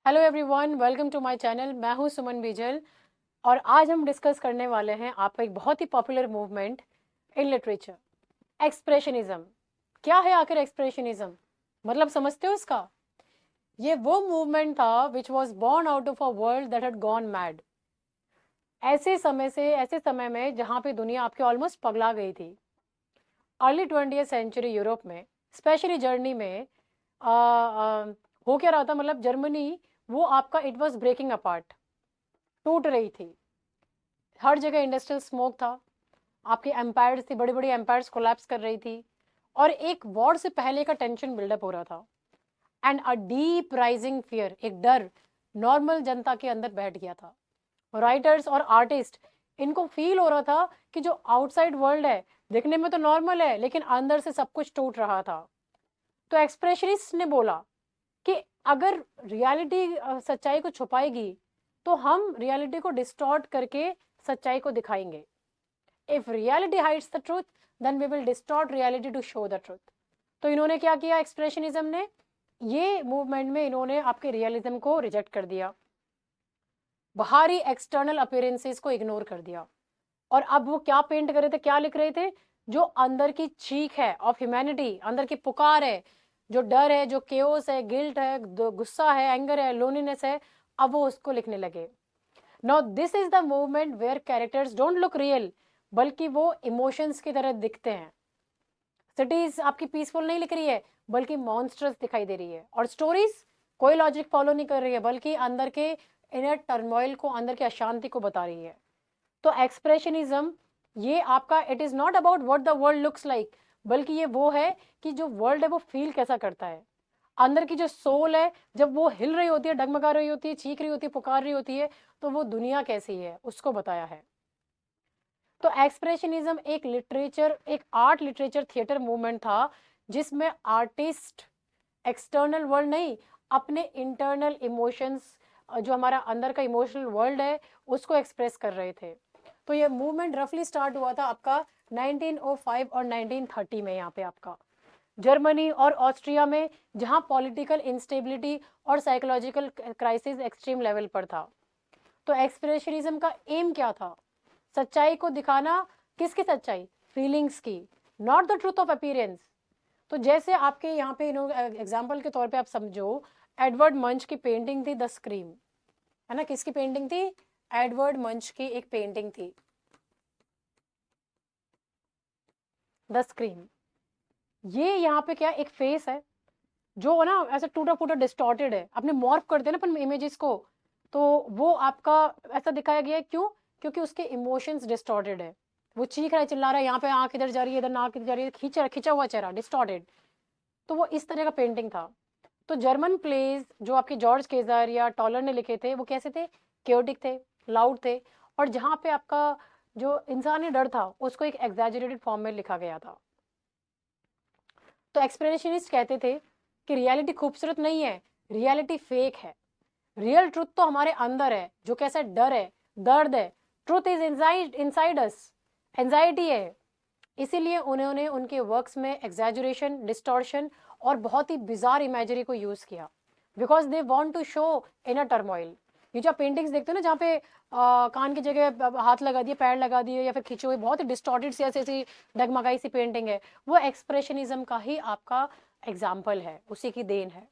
Hello everyone, welcome to my channel. मैं हूं सुमन बीजल और आज हम डिस्कस करने वाले हैं आपका एक बहुत ही popular movement in literature, expressionism. क्या है आखिर एक्सप्रेशनिज्म? मतलब समझते हो इसका? ये वो मूवमेंट था which was born out of a world that had gone mad. ऐसे समय में जहां पे दुनिया आपके ऑलमोस्ट पगला गई थी। अर्ली 20th सेंचुरी यूरोप में, स्पेशली जर्मनी में, हो क्या रहा था? मतलब जर्मनी, वो आपका इट वाज ब्रेकिंग अपार्ट, टूट रही थी। हर जगह इंडस्ट्रियल स्मोक था। आपके एम्पायर्स थी, बड़ी बड़ी एम्पायर्स कोलैप्स कर रही थी। और एक वॉर से पहले का टेंशन बिल्डअप हो रहा था। And a deep rising fear, एक डर नॉर्मल जनता के अंदर बैठ गया था। राइटर्स और आर्टिस्ट, इनको फील हो रहा था कि जो आउटसाइड वर्ल्ड है, दिखने में तो नॉर्मल है लेकिन अंदर से सब कुछ टूट रहा था। तो एक्सप्रेशनिस्ट ने बोला कि अगर रियलिटी सच्चाई को छुपाएगी तो हम रियलिटी को डिस्टॉर्ट करके सच्चाई को दिखाएंगे। If reality hides the truth, then we will distort reality to show the truth. तो इन्होंने क्या किया एक्सप्रेशनिज्म ने? ये मूवमेंट में इन्होंने आपके रियलिज्म को रिजेक्ट कर दिया, बाहरी एक्सटर्नल अपीयरेंसेस को इग्नोर कर दिया। और अब वो क्या पेंट कर रहे थे, क्या लिख रहे थे? जो अंदर की चीख है ऑफ ह्यूमैनिटी, अंदर की पुकार है, जो डर है, जो केओस है, गिल्ट है, गुस्सा है, एंगर है, लोनलीनेस है, अब वो उसको लिखने लगे। Now this is the movement where characters don't look real, बल्कि वो इमोशंस की तरह दिखते हैं। सिटीज आपकी पीसफुल नहीं लिख रही है, बल्कि मॉन्स्टर्स दिखाई दे रही है। और स्टोरीज कोई लॉजिक फॉलो नहीं कर रही है, बल्कि अंदर के इनर टर्मोइल को, अंदर की अशांति को बता रही है। तो एक्सप्रेशनिज्म, ये आपका it is not about what the world looks like, बल्कि ये वो है कि जो वर्ल्ड है वो फील कैसा करता है। अंदर की जो सोल है, जब वो हिल रही होती है, डगमगा रही होती है, चीख रही होती है, पुकार रही होती है, तो वो दुनिया कैसी है उसको बताया है। तो एक्सप्रेशनिज्म एक लिटरेचर, एक आर्ट लिटरेचर थिएटर मूवमेंट था, जिसमें आर्टिस्ट एक्सटर्नल वर्ल्ड नहीं, अपने इंटरनल इमोशंस, जो हमारा अंदर का इमोशनल वर्ल्ड है, उसको एक्सप्रेस कर रहे थे। तो ये मूवमेंट रफली स्टार्ट हुआ था आपका 1905 और 1930 में, यहाँ पे आपका जर्मनी और ऑस्ट्रिया में, जहां पॉलिटिकल इंस्टेबिलिटी और साइकोलॉजिकल क्राइसिस एक्सट्रीम लेवल पर था। तो एक्सप्रेशनिज्म का एम क्या था? सच्चाई को दिखाना। किसकी सच्चाई? फीलिंग्स की, not the truth of appearance. तो जैसे आपके यहाँ पे एग्जाम्पल के तौर पे आप समझो, एडवर्ड मंच की पेंटिंग थी द स्क्रीम, है ना? किसकी पेंटिंग थी? एडवर्ड मंच की एक पेंटिंग थी द स्क्रीम। ये यहाँ पे क्या, एक फेस है जो ना ऐसा टूटा फूटा डिस्टॉर्टेड है, अपने मॉर्फ करते हैं ना अपन इमेजेस को, तो वो आपका ऐसा दिखाया गया है। क्यों? क्योंकि उसके इमोशंस डिस्टॉर्टेड है। वो चीख रहा है, चिल्ला रहा है, यहाँ पे आंख इधर जा रही है, इधर नाक इधर जा रही है, खींचा खींचा हुआ चेहरा, डिस्टॉर्टेड। तो वो इस तरह का पेंटिंग था। तो जर्मन प्लेज जो आपके जॉर्ज केजर या टॉलर ने लिखे थे, वो कैसे थे? क्योटिक थे, लाउड थे। और जहाँ पे आपका जो इंसानी डर था, उसको एक एग्जैजरेटेड फॉर्म में लिखा गया था। तो एक्सप्रेशनिस्ट कहते थे कि रियलिटी खूबसूरत नहीं है, रियलिटी फेक है। रियल ट्रुथ तो हमारे अंदर है, जो कैसा डर है, दर्द है। Truth is inside inside us, anxiety है। इसीलिए उन्होंने उनके वर्क्स में एग्जैजुरेशन, डिस्टॉर्शन और बहुत ही बिजार इमेजरी को यूज किया, because they want to show inner turmoil. ये जो पेंटिंग्स देखते हो ना, जहाँ पे कान की जगह हाथ लगा दिए, पैर लगा दिए, या फिर खींचे हुए, बहुत ही डिस्टॉर्टेड सी ऐसी ऐसी डगमगाई सी पेंटिंग है, वो एक्सप्रेशनिज्म का ही आपका एग्जाम्पल है, उसी की देन है।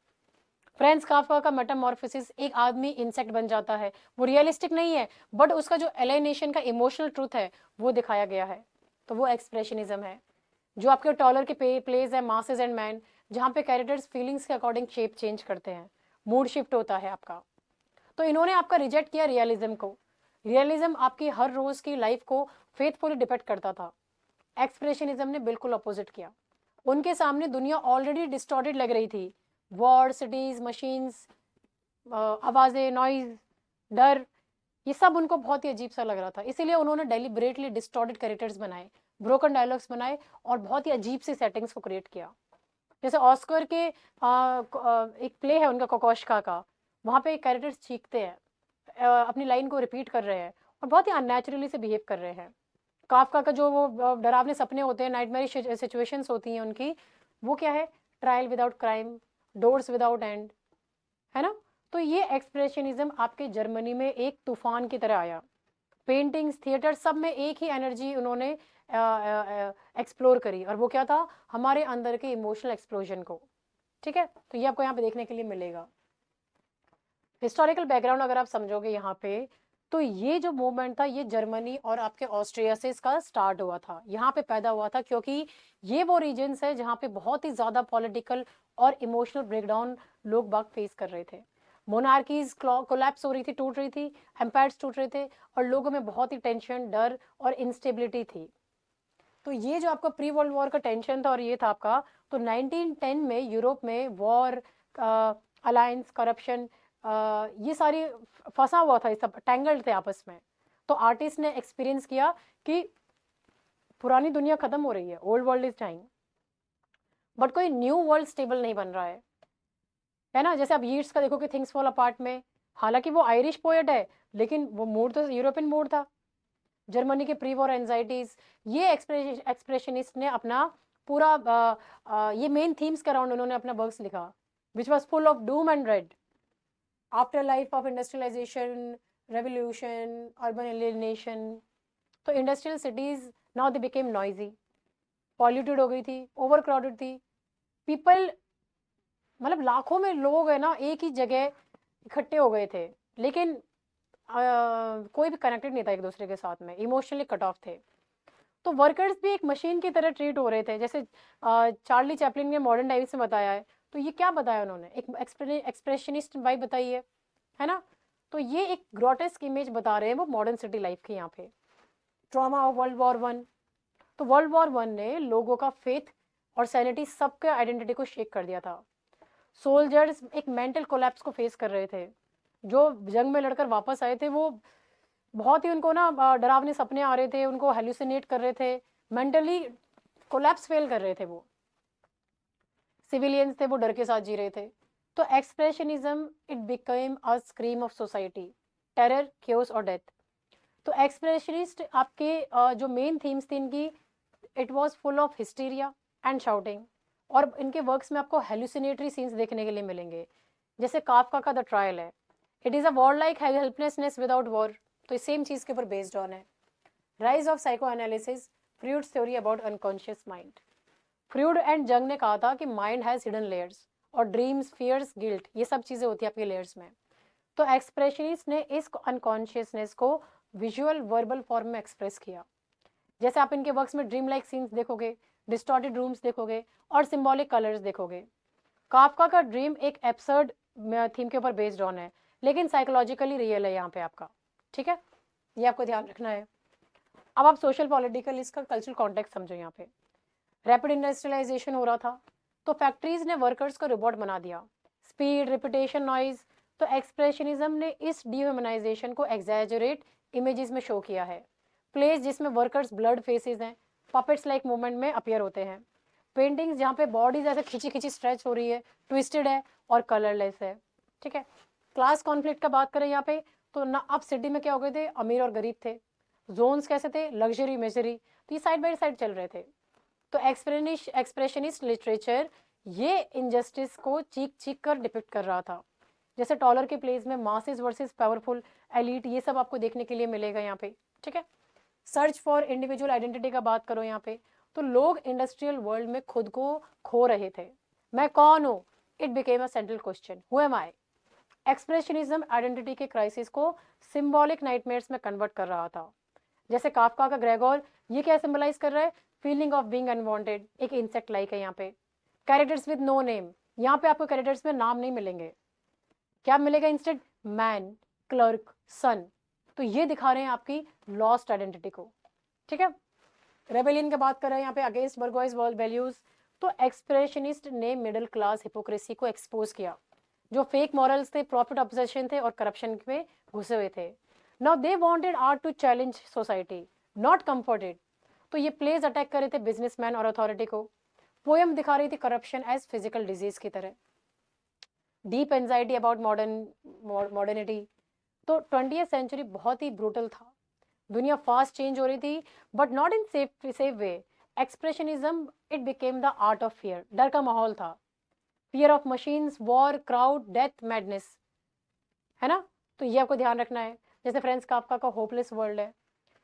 फ्रेंड्स काफका का मेटामॉर्फोसिस, एक आदमी इंसेक्ट बन जाता है, वो रियलिस्टिक नहीं है, बट उसका जो एलिनेशन का इमोशनल ट्रूथ है वो दिखाया गया है। तो वो एक्सप्रेशनिज्म है। जो आपके टॉलर के प्लेज है मासेस एंड मैन, जहाँ पे कैरेक्टर्स फीलिंग्स के अकॉर्डिंग शेप चेंज करते हैं, मूड शिफ्ट होता है आपका। तो इन्होंने आपका रिजेक्ट किया रियलिज्म को। रियलिज्म आपकी हर रोज की लाइफ को फेथफुली डिपेक्ट करता था। एक्सप्रेशनिज्म ने बिल्कुल अपोजिट किया। उनके सामने दुनिया ऑलरेडी डिस्टॉर्टेड लग रही थी। वॉर, सिटीज, मशीन्स, आवाजें, नॉइज, डर, ये सब उनको बहुत ही अजीब सा लग रहा था। इसीलिए उन्होंने डेलिबरेटली डिस्टॉर्टेड कैरेक्टर्स बनाए, ब्रोकन डायलॉग्स बनाए, और बहुत ही अजीब सी सेटिंग्स को क्रिएट किया। जैसे ऑस्कर के एक प्ले है उनका, कोकोश्का का, वहाँ पे कैरेक्टर्स चीखते हैं, अपनी लाइन को रिपीट कर रहे हैं, और बहुत ही अननेचुरली से बिहेव कर रहे हैं। काफका का जो वो डरावने सपने होते हैं, नाइटमेरिश सिचुएशंस होती हैं उनकी, वो क्या है? Trial without crime, doors without and, है ना? तो ये एक्सप्रेशनिज्म आपके जर्मनी में एक तूफान की तरह आया। पेंटिंग्स, थिएटर, सब में एक ही एनर्जी उन्होंने एक्सप्लोर करी, और वो क्या था, हमारे अंदर के इमोशनल एक्सप्लोजन को। ठीक है, तो ये आपको यहाँ पे देखने के लिए मिलेगा। हिस्टोरिकल बैकग्राउंड अगर आप समझोगे यहाँ पे, तो ये जो मूवमेंट था ये जर्मनी और आपके ऑस्ट्रिया से इसका स्टार्ट हुआ था, यहाँ पे पैदा हुआ था, क्योंकि ये वो रीजन्स है जहाँ पे बहुत ही ज़्यादा पॉलिटिकल और इमोशनल ब्रेकडाउन लोग बाग फेस कर रहे थे। मोनार्कीज कोलैप्स हो रही थी, टूट रही थी, एम्पायर्स टूट रहे थे, और लोगों में बहुत ही टेंशन, डर और इंस्टेबिलिटी थी। तो ये जो आपका प्री वर्ल्ड वॉर का टेंशन था और ये था आपका, तो 1910 में यूरोप में वॉर, अलायंस, करप्शन, ये सारी फंसा हुआ था, ये सब टैंगल्ड थे आपस में। तो आर्टिस्ट ने एक्सपीरियंस किया कि पुरानी दुनिया खत्म हो रही है, old world is time, but कोई न्यू वर्ल्ड स्टेबल नहीं बन रहा है ना। जैसे आप यीट्स का देखो कि थिंग्स फॉल अपार्ट में, हालांकि वो आयरिश पोएट है, लेकिन वो मूड तो यूरोपियन मूड था। जर्मनी के प्री वॉर एंजाइटीज, ये एक्सप्रेशनिस्ट ने अपना पूरा ये मेन थीम्स के अराउंड उन्होंने अपना वर्क्स लिखा, which was full of doom and red. After life of industrialisation, revolution, urban alienation, तो industrial cities now they became noisy, polluted हो गई थी, ओवर क्राउडेड थी, पीपल, मतलब लाखों में लोग है ना एक ही जगह इकट्ठे हो गए थे, लेकिन कोई भी कनेक्टेड नहीं था एक दूसरे के साथ में, इमोशनली कट ऑफ थे। तो वर्कर्स भी एक मशीन की तरह ट्रीट हो रहे थे, जैसे चार्ली चैपलिन ने मॉडर्न टाइम्स में बताया है। तो ये क्या बताया उन्होंने, एक एक्सप्रेशनिस्ट वाइब बताई है ना। तो ये एक ग्रोटेस्क इमेज बता रहे हैं वो मॉडर्न सिटी लाइफ की यहाँ पे। Trauma of world war one, तो वर्ल्ड वॉर वन ने लोगों का फेथ और सैनिटी, सबके आइडेंटिटी को शेक कर दिया था। सोल्जर्स एक मेंटल कोलैप्स को फेस कर रहे थे, जो जंग में लड़कर वापस आए थे वो बहुत ही, उनको ना डरावने सपने आ रहे थे, उनको हेलुसिनेट कर रहे थे, मेंटली कोलैप्स फेल कर रहे थे वो। सिविलियंस थे वो डर के साथ जी रहे थे। तो expressionism it became a scream of society, terror, chaos और डेथ। तो एक्सप्रेशनिस्ट आपके जो मेन थीम्स थी इनकी, it was full of hysteria and shouting, और इनके वर्क्स में आपको हेलुसिनेटरी सीन्स देखने के लिए मिलेंगे, जैसे काफका का द ट्रायल है, it is a war like helplessness without war, तो सेम चीज़ के ऊपर बेस्ड ऑन है। Rise of psycho analysis, Freud's theory about unconscious mind. Freud and Jung ने कहा था कि माइंड हैज हिडन लेयर्स, और ड्रीम्स, फियर्स, गिल्ट, ये सब चीज़ें होती है आपके लेयर्स में। तो एक्सप्रेशनिस्ट ने इस अनकॉन्शियसनेस को विजुअल वर्बल फॉर्म में एक्सप्रेस किया, जैसे आप इनके वर्क्स में ड्रीम लाइक सीन्स देखोगे, डिस्टॉर्टेड रूम्स देखोगे, और सिंबॉलिक कलर्स देखोगे। काफका का ड्रीम एक एब्सर्ड थीम के ऊपर बेस्ड ऑन है, लेकिन साइकोलॉजिकली रियल है यहाँ पे आपका। ठीक है, ये आपको ध्यान रखना है। अब आप सोशल पॉलिटिकल इसका कल्चरल कॉन्टेक्स्ट समझो। यहाँ पे रैपिड इंडस्ट्रियलाइजेशन हो रहा था, तो फैक्ट्रीज ने वर्कर्स को रोबोट बना दिया, स्पीड, रिपीटेशन, नॉइज। तो एक्सप्रेशनिज्म ने इस डिह्यूमनाइजेशन को एग्जैजरेट इमेजेस में शो किया है। प्लेस जिसमें वर्कर्स ब्लड फेसेस हैं, पपेट्स लाइक मूवमेंट में अपीयर होते हैं। पेंटिंग्स जहाँ पे बॉडीज ऐसे खिंची खिंची स्ट्रेच हो रही है, ट्विस्टेड है और कलरलेस है। ठीक है, क्लास कॉन्फ्लिक्ट का बात करें यहाँ पे, तो ना अब सिटी में क्या हो गए थे, अमीर और गरीब थे। जोन्स कैसे थे, लग्जरी, मिजरी, तो ये साइड बाई साइड चल रहे थे। तो एक्सप्रेशनिस्ट लिटरेचर ये इनजस्टिस को चीख चीख कर डिपिक्ट कर रहा था, जैसे टॉलर के प्लेस में मासेस वर्सेस पावरफुल एलीट, ये सब आपको देखने के लिए मिलेगा यहाँ पे। ठीक है, सर्च फॉर इंडिविजुअल आइडेंटिटी का बात करो यहाँ पे, तो लोग इंडस्ट्रियल वर्ल्ड में खुद को खो रहे थे। मैं कौन हूँ, it became a central question, who am I. Expressionism identity के क्राइसिस को सिंबॉलिक नाइटमेयर्स में कन्वर्ट कर रहा था, जैसे काफका का ग्रेगोर, ये क्या सिंबलाइज कर रहा है, फीलिंग ऑफ बीइंग अनवांटेड, एक इंसेक्ट लाइक है यहाँ पे। कैरेक्टर्स विद नो नेम, यहाँ पे आपको कैरेक्टर्स में नाम नहीं मिलेंगे, क्या मिलेगा इंस्टेड, मैन, क्लर्क, सन। तो ये दिखा रहे हैं आपकी लॉस्ट आइडेंटिटी को। ठीक है, रेबेलियन की बात कर रहे हैं यहाँ पे अगेंस्ट बर्गोइज वर्ल्ड वैल्यूज। तो एक्सप्रेशनिस्ट ने मिडिल क्लास हिपोक्रेसी को एक्सपोज किया, जो फेक मॉरल्स थे, प्रॉफिट ऑब्सेशन थे और करप्शन में घुसे हुए थे। Now they wanted art to challenge society, not comforted. तो ये प्लेज अटैक कर रहे थे बिजनेसमैन और अथॉरिटी को। पोएम दिखा रही थी करप्शन एज फिजिकल डिजीज की तरह। Deep anxiety about modernity. तो 20th सेंचुरी बहुत ही ब्रूटल था, दुनिया फास्ट चेंज हो रही थी, but not in safe way. Expressionism it became the art of fear, डर का माहौल था। Fear of machines, war, crowd, death, madness. है ना? तो ये आपको ध्यान रखना है। जैसे फ्रेंड्स काफ्का का होपलेस वर्ल्ड है,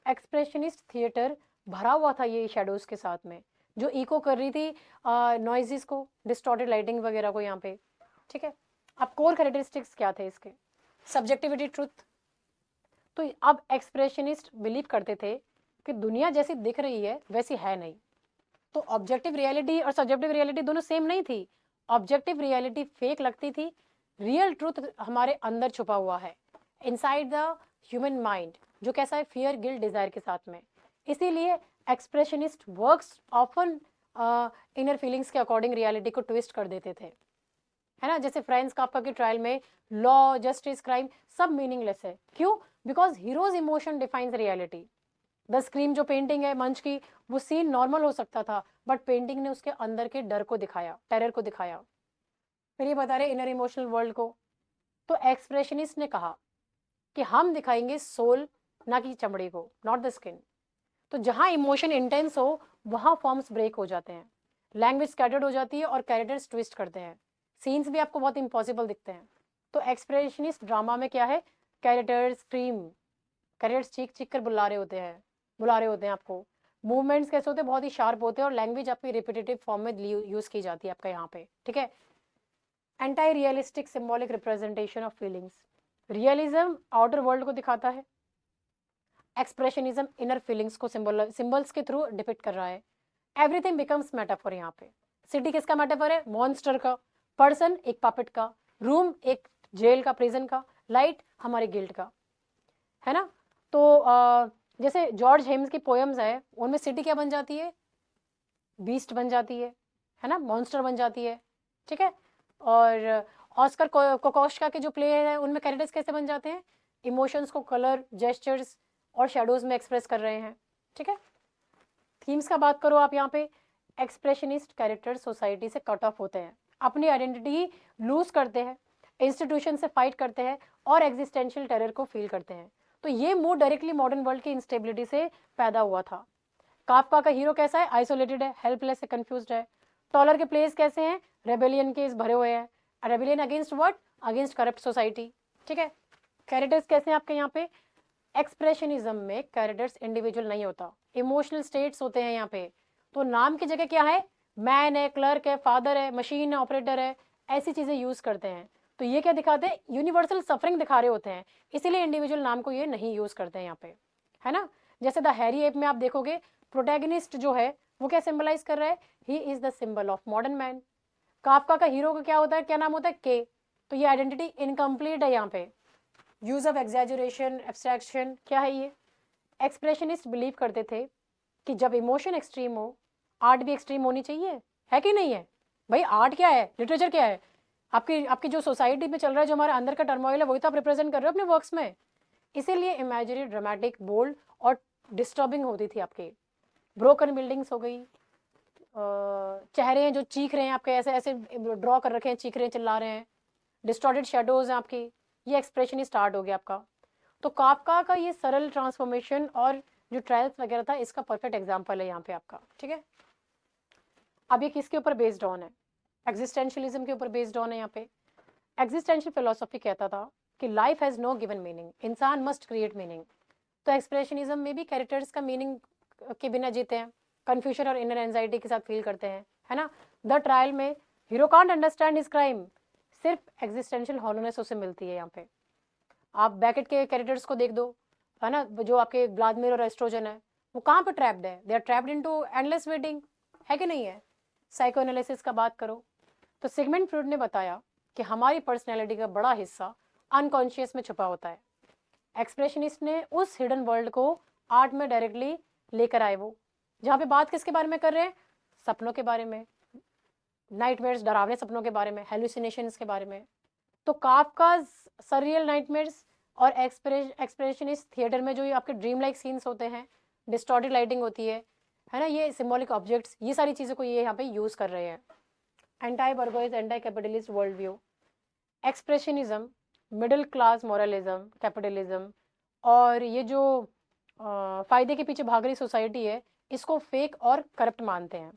एक्सप्रेशनिस्ट थिएटर भरा हुआ था ये शैडोज के साथ में, जो इको कर रही थी नॉइजेस को, डिस्टॉर्टेड लाइटिंग वगैरह को यहाँ पे, ठीक है। अब कोर कैरेक्टरिस्टिक्स क्या थे इसके? Subjectivity, truth. तो अब एक्सप्रेशनिस्ट बिलीव करते थे कि दुनिया जैसी दिख रही है वैसी है नहीं। तो ऑब्जेक्टिव रियलिटी और सब्जेक्टिव रियलिटी दोनों सेम नहीं थी। ऑब्जेक्टिव रियलिटी फेक लगती थी, रियल ट्रूथ हमारे अंदर छुपा हुआ है, इनसाइड द ह्यूमन माइंड, जो कैसा है, फियर, गिल्ट, डिजायर के साथ में। इसीलिए expressionist works often inner feelings के अकॉर्डिंग रियलिटी को ट्विस्ट कर देते थे, है ना। जैसे फ्रांस काफ्का के ट्रायल में लॉ, जस्टिस, क्राइम सब मीनिंगलेस है। क्यों? Because heroes emotion defines reality. The scream जो पेंटिंग है मंच की, वो सीन नॉर्मल हो सकता था, बट पेंटिंग ने उसके अंदर के डर को दिखाया, टेरर को दिखाया। फिर ये बता रहे इनर इमोशनल वर्ल्ड को। तो एक्सप्रेशनिस्ट ने कहा कि हम दिखाएंगे सोल, ना कि चमड़ी को, नॉट द स्किन। तो जहां इमोशन इंटेंस हो वहां फॉर्म्स ब्रेक हो जाते हैं, लैंग्वेज स्कैटर्ड हो जाती है और कैरेक्टर्स ट्विस्ट करते हैं, सीन्स भी आपको बहुत इंपॉसिबल दिखते हैं। तो एक्सप्रेशनिस्ट ड्रामा में क्या है, कैरेक्टर्स स्क्रीम, कैरेक्टर्स चीख चीख कर बुला रहे होते हैं आपको। मूवमेंट्स कैसे होते हैं, बहुत ही शार्प होते हैं, और लैंग्वेज आपकी रिपीटेटिव फॉर्म में यूज की जाती है आपका यहाँ पे, ठीक है। Anti realistic symbolic representation of feelings. Realism outer world को दिखाता है, एक्सप्रेशनिज्म इनर फीलिंग्स को सिंबल्स के थ्रू डिपिक्ट कर रहा है। एवरीथिंग बिकम्स मेटाफर यहाँ पे। सिटी किसका मेटाफर है? मॉन्स्टर का। पर्सन एक पपेट का। रूम एक जेल का, प्रिजन का। लाइट हमारे गिल्ट का, है ना। तो जैसे जॉर्ज हेम्स की पोएम्स है, उनमें सिटी क्या बन जाती है? बीस्ट बन जाती है ना, मॉन्स्टर बन जाती है, ठीक है। और ऑस्कर कोकोश्का के जो प्ले है उनमें कैरेक्टर्स कैसे बन जाते हैं? इमोशंस को कलर, जेस्चर्स और शेडोज में एक्सप्रेस कर रहे हैं, ठीक है। थीम्स का बात करो आप यहाँ पे, एक्सप्रेशनिस्ट कैरेक्टर्स सोसाइटी से कट ऑफ होते हैं, अपनी आइडेंटिटी लूज करते हैं, इंस्टीट्यूशन से फाइट करते हैं और एग्जिस्टेंशियल टेरर को फील करते हैं। तो ये मूड डायरेक्टली मॉडर्न वर्ल्ड की इंस्टेबिलिटी से पैदा हुआ था। काफ्का का हीरो कैसा है? आइसोलेटेड है, हेल्पलेस है, कंफ्यूज्ड है। टॉलर के प्लेस कैसे हैं? रेबेलियन के भरे हुए हैं। Rebellion against what? Against corrupt society, ठीक है। कैरेक्टर्स कैसे हैं आपके यहाँ पे? एक्सप्रेशनिज्म में कैरेक्टर्स इंडिविजुअल नहीं होता, इमोशनल स्टेट्स होते हैं यहाँ पे। तो नाम की जगह क्या है? मैन है, क्लर्क है, फादर है, मशीन है, ऑपरेटर है, ऐसी चीजें यूज करते हैं। तो ये क्या दिखाते हैं? यूनिवर्सल सफरिंग दिखा रहे होते हैं, इसीलिए इंडिविजुअल नाम को ये नहीं यूज करते हैं यहाँ पे, है ना। जैसे द हैरी एप में आप देखोगे, प्रोटैगनिस्ट जो है वो क्या सिंबलाइज कर रहा है? He is the symbol of modern man. Kafka का हीरो का क्या होता है, क्या नाम होता है? के। तो ये आइडेंटिटी इनकम्प्लीट है यहाँ पे। यूज ऑफ एग्जैजुरेशन, एब्स्ट्रैक्शन, क्या है ये? एक्सप्रेशनिस्ट बिलीव करते थे कि जब इमोशन एक्सट्रीम हो, आर्ट भी एक्सट्रीम होनी चाहिए, है कि नहीं है? भाई आर्ट क्या है, लिटरेचर क्या है? आपकी आपकी जो सोसाइटी में चल रहा है, जो हमारे अंदर का टर्मोइल है, वही तो आप रिप्रेजेंट कर रहे हो अपने वर्क्स में। इसीलिए इमेजरी ड्रामेटिक, बोल्ड और डिस्टर्बिंग होती थी आपके। ब्रोकन बिल्डिंग्स हो गई, चेहरे हैं जो चीख रहे हैं आपके, ऐसे ऐसे ड्रॉ कर रखे हैं, चीख रहे हैं, चिल्ला रहे हैं, डिस्टॉर्टेड शेडोज हैं आपकी, ये एक्सप्रेशन ही स्टार्ट हो गया आपका। तो काफ्का का ये सरल ट्रांसफॉर्मेशन और जो ट्रायल्स वगैरह था, इसका परफेक्ट एग्जाम्पल है यहाँ पे आपका, ठीक है। अब ये किसके ऊपर बेस्ड ऑन है? एग्जिस्टेंशियलिज्म के ऊपर बेस्ड ऑन है यहाँ पे। एग्जिस्टेंशियल फिलोसफी कहता था कि life has no given meaning, इंसान मस्ट क्रिएट मीनिंग। तो एक्सप्रेशनिज्म में भी कैरेक्टर्स का मीनिंग के बिना जीते हैं, कन्फ्यूजन और इनर एंजाइटी के साथ फील करते हैं, है ना। द ट्रायल में hero can't understand his crime, सिर्फ एग्जिस्टेंशियल हॉलोनेस उसे मिलती है यहाँ पे। आप बैकेट के कैरेक्टर्स को देख दो, है ना, जो आपके व्लादिमीर और एस्ट्रोजन है, वो कहाँ पे ट्रैप्ड है? They are trapped into endless waiting, है कि नहीं है। साइको एनालिसिस का बात करो तो सिगमंड फ्रॉइड ने बताया कि हमारी पर्सनैलिटी का बड़ा हिस्सा अनकॉन्शियस में छुपा होता है। एक्सप्रेशनिस्ट ने उस हिडन वर्ल्ड को आर्ट में डायरेक्टली लेकर आए, वो जहाँ पे बात किसके बारे में कर रहे हैं? सपनों के बारे में, नाइटमेयर्स, डरावने सपनों के बारे में, हेलुसिनेशंस के बारे में। तो काफ्का सररियल नाइटमेयर्स और एक्सप्रेशनिस्ट थिएटर में जो ये आपके ड्रीम लाइक सीन्स होते हैं, डिस्टॉर्टेड लाइटिंग होती है ना, ये सिंबॉलिक ऑब्जेक्ट्स, ये सारी चीज़ों को ये यहाँ पे यूज़ कर रहे हैं। Anti bourgeois, anti capitalist world view. Expressionism middle class moralism, capitalism और ये जो फ़ायदे के पीछे भाग रही सोसाइटी है, इसको फेक और करप्ट मानते हैं।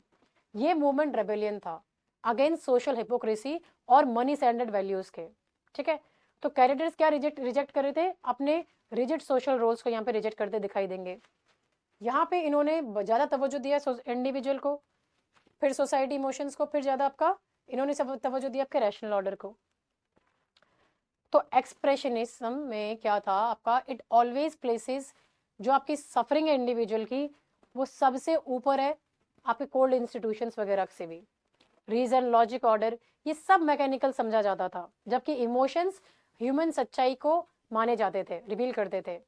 ये मूवमेंट रेबेलियन था अगेंस्ट सोशल हिपोक्रेसी और मनी सेंटर्ड वैल्यूज़ के, ठीक है। तो कैरेक्टर्स क्या रिजेक्ट कर रहे थे, अपने रिजिड सोशल रोल्स को यहाँ पे रिजेक्ट करते दिखाई देंगे। यहाँ पे इन्होंने ज़्यादा तवज्जो दिया इंडिविजुअल को, फिर सोसाइटी इमोशंस को, फिर ज़्यादा आपका इन्होंने सब तवज्जो दिया आपके रैशनल ऑर्डर को। तो एक्सप्रेशनिज्म में क्या था आपका, इट ऑलवेज प्लेसेस जो आपकी सफरिंग है इंडिविजुअल की, वो सबसे ऊपर है आपके कोल्ड इंस्टीट्यूशंस वगैरह से भी। रीजन, लॉजिक, ऑर्डर, ये सब मैकेनिकल समझा जाता था, जबकि इमोशंस ह्यूमन सच्चाई को माने जाते थे, रिवील करते थे।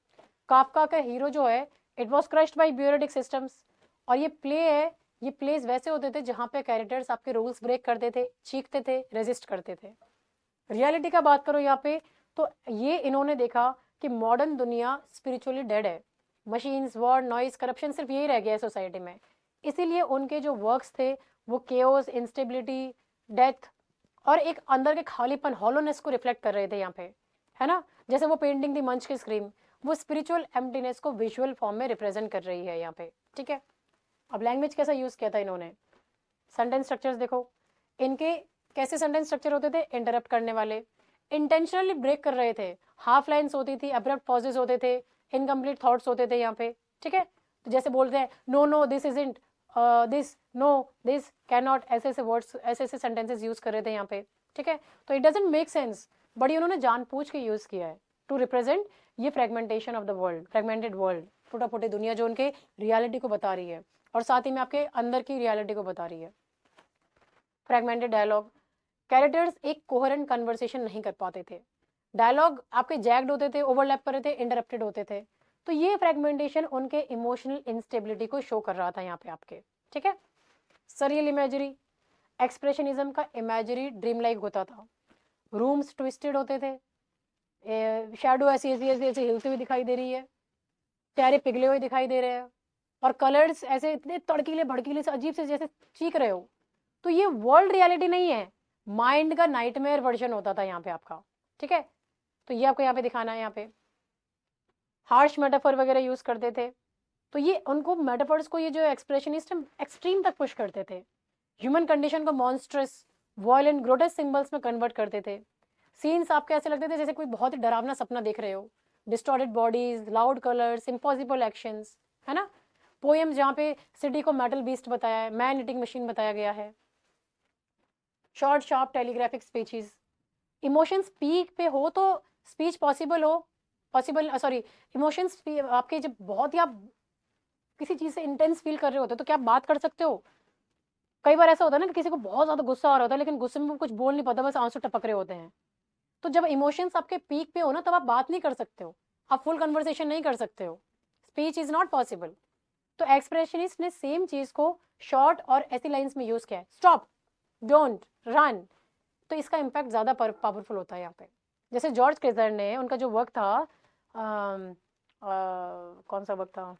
काफका का हीरो जो है, it was crushed by bureaucratic systems. और ये प्ले है, ये प्लेस वैसे होते थे जहाँ पे कैरेक्टर्स आपके रूल्स ब्रेक करते थे, चीखते थे, रेजिस्ट करते थे। रियलिटी का बात करो यहाँ पे, तो ये इन्होंने देखा कि मॉडर्न दुनिया स्पिरिचुअली डेड है। मशीन्स, वॉर, नॉइज, करप्शन सिर्फ यही रह गया है सोसाइटी में। इसीलिए उनके जो वर्क्स थे वो केओस, इंस्टेबिलिटी, डेथ और एक अंदर के खालीपन, हॉलोनेस को रिफ्लेक्ट कर रहे थे यहाँ पे, है ना। जैसे वो पेंटिंग थी मंच की स्क्रीन, वो स्पिरिचुअल एम्प्टीनेस को विजुअल फॉर्म में रिप्रेजेंट कर रही है यहाँ पे, ठीक है। अब लैंग्वेज कैसा यूज किया था इन्होंने, सेंटेंस स्ट्रक्चर्स देखो इनके कैसे सेंटेंस स्ट्रक्चर होते थे, इंटरप्ट करने वाले, इंटेंशनली ब्रेक कर रहे थे, हाफ लाइन्स होती थी, अब्रप्ट पॉजेस होते थे, इनकम्प्लीट थॉट्स होते थे यहाँ पे, ठीक है। तो जैसे बोलते हैं no no this isn't, this no this can not, ऐसे ऐसे वर्ड्स, ऐसे ऐसे सेंटेंसेस यूज कर रहे थे यहाँ पे, ठीक है। तो इट डजंट मेक सेंस, बड़ी उन्होंने जानबूझ के यूज किया है टू रिप्रेजेंट ये fragmentation of the world, fragmented world, टूटा फूटी दुनिया जो उनके रियलिटी को बता रही है और साथ ही में आपके अंदर की रियलिटी को बता रही है। फ्रेगमेंटेड डायलॉग, कैरेक्टर्स एक कोहेरेंट कन्वर्सेशन नहीं कर पाते थे, डायलॉग आपके जैग्ड होते थे, ओवरलैप कर रहे थे, इंटरप्टेड होते थे। तो ये फ्रेगमेंटेशन उनके इमोशनल इंस्टेबिलिटी को शो कर रहा था यहाँ पे आपके, ठीक है। सरियल इमेजरी, एक्सप्रेशनिज्म का इमेजरी ड्रीम लाइक होता था, रूम्स ट्विस्टेड होते थे, शैडो ऐसी ऐसी ऐसी ऐसी हिलती हुई दिखाई दे रही है, चेहरे पिघले हुए दिखाई दे रहे हैं, और कलर्स ऐसे इतने तड़कीले भड़कीले से अजीब से जैसे चीख रहे हो। तो ये वर्ल्ड रियलिटी नहीं है, माइंड का नाइटमेयर वर्जन होता था यहाँ पे आपका, ठीक है। तो ये आपको यहाँ पे दिखाना है, यहाँ पे हार्श मेटाफर वगैरह यूज करते थे। तो ये उनको मेटाफर्स को, ये जो एक्सप्रेशनिस्ट एक्सट्रीम तक पुश करते थे, ह्यूमन कंडीशन को मॉन्स्ट्रस, वॉयलेंट, ग्रोटेस्क सिंबल्स में कन्वर्ट करते थे। सीन्स आपके ऐसे लगते थे जैसे कोई बहुत ही डरावना सपना देख रहे हो, distorted bodies, loud colours, impossible actions, है ना। पोएम्स जहाँ पे सिटी को मेटल बीस्ट बताया है, मैन ईटिंग मशीन बताया गया है, short sharp telegraphic speeches. Emotions peak पे हो तो स्पीच पॉसिबल हो, पॉसिबल सॉरी, इमोशंस आपके जब बहुत ही आप किसी चीज़ से इंटेंस फील कर रहे होते हो तो क्या आप बात कर सकते हो। कई बार ऐसा होता है ना कि किसी को बहुत ज़्यादा गुस्सा आ रहा होता है, लेकिन गुस्से में वो कुछ बोल नहीं पाता, बस आंसू टपक रहे होते हैं। तो जब इमोशंस आपके पीक पे हो ना, तब आप बात नहीं कर सकते हो, आप फुल कन्वर्सेशन नहीं कर सकते हो, स्पीच इज नॉट पॉसिबल। तो एक्सप्रेशनिस्ट ने सेम चीज़ को शॉर्ट और ऐसी लाइन्स में यूज़ किया है, स्टॉप, डोंट, रन। तो इसका इम्पैक्ट ज़्यादा पावरफुल होता है यहाँ पे। जैसे जॉर्ज क्रेजर ने, उनका जो वर्क था, कौन सा वर्क था,